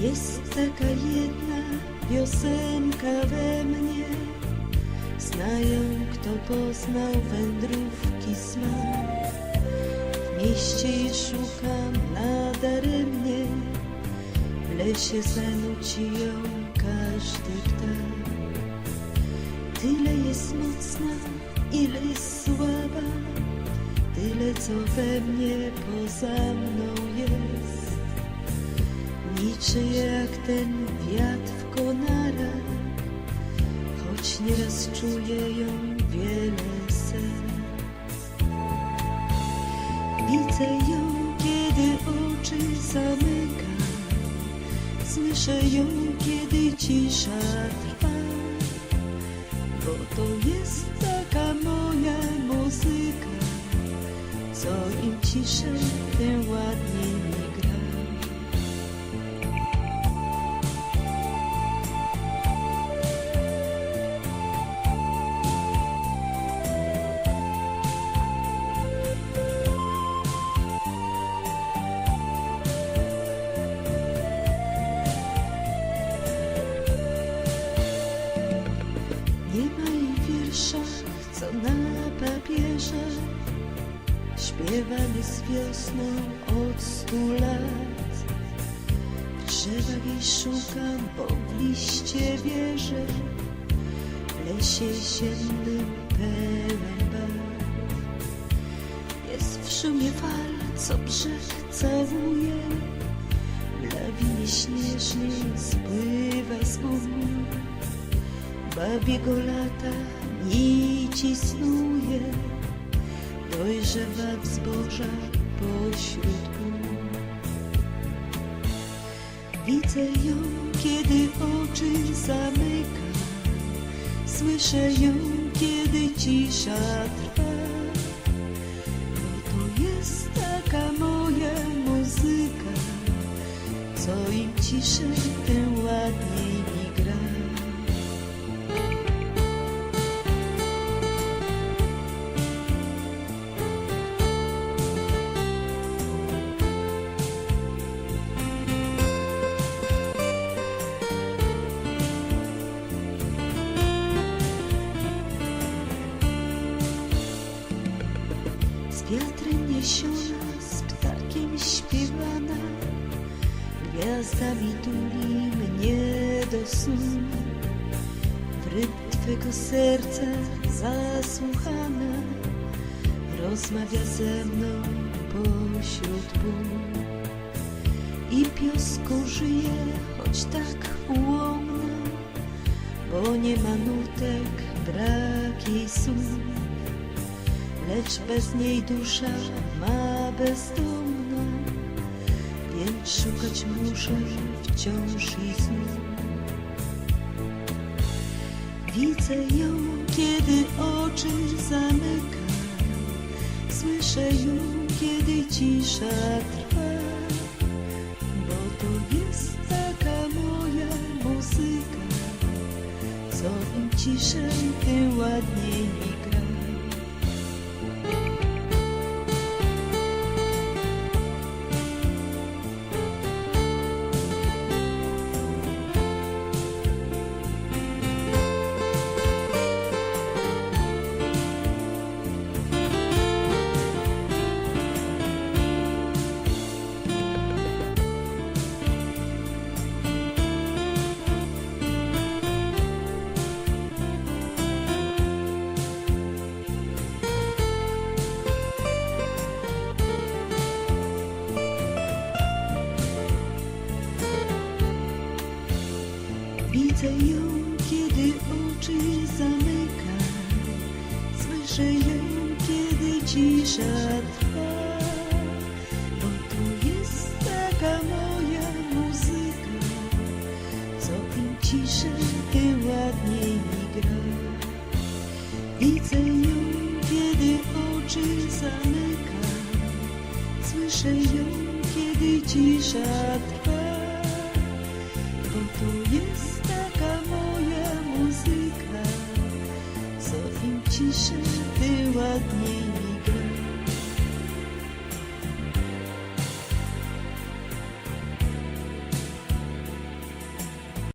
Jest taka jedna piosenka we mnie, znają, kto poznał wędrówki smak. W mieście jej szukam nadaremnie, w lesie zanuci ją każdy ptak. Tyle jest mocna, ile jest słaba, tyle co we mnie poza mną jest. Liczy jak ten wiatr w konarach, choć nieraz czuję ją wiele serc. Widzę ją, kiedy oczy zamykam, słyszę ją, kiedy cisza trwa, bo to jest taka moja muzyka, co im ciszej, tym ładniej mi gra. Nie ma jej w wierszach, co na papierze, śpiewany z wiosną od 100 lat. W drzewach jej szukam, bo w liście wierzę, w lesie jesiennym pełen barw. Jest w szumie fal, co brzeg całuje, w lawinie śnieżnej spływa z gumu. Babiego lata nici snuje, dojrzewa wzgórza pośród pól. Widzę ją, kiedy oczy zamykam, słyszę ją, kiedy cisza trwa, bo to jest taka moja muzyka, co im ciszej, tym ładniej mi gra. Z wiatrem niesiona, z ptakiem śpiewana, gwiazdami tuli mnie do snu. W rytm twego serca zasłuchana, rozmawia ze mną pośród pól. I pioską żyje, choć tak ułomna, bo nie ma nutek, brak jej słów. Lecz bez niej dusza ma bezdomna, więc szukać muszę wciąż i znów. Widzę ją, kiedy oczy zamykam, słyszę ją, kiedy cisza trwa, bo to jest taka moja muzyka, co im ciszej, tym ładniej mi gra. Widzę ją, kiedy oczy zamykam, słyszę ją, kiedy cisza trwa, bo to jest taka moja muzyka, co im ciszej, tym ładniej mi gra. Widzę ją, kiedy oczy zamykam, słyszę ją, kiedy cisza trwa, bo to jest taka moja muzyka, co im ciszej, tym ładniej.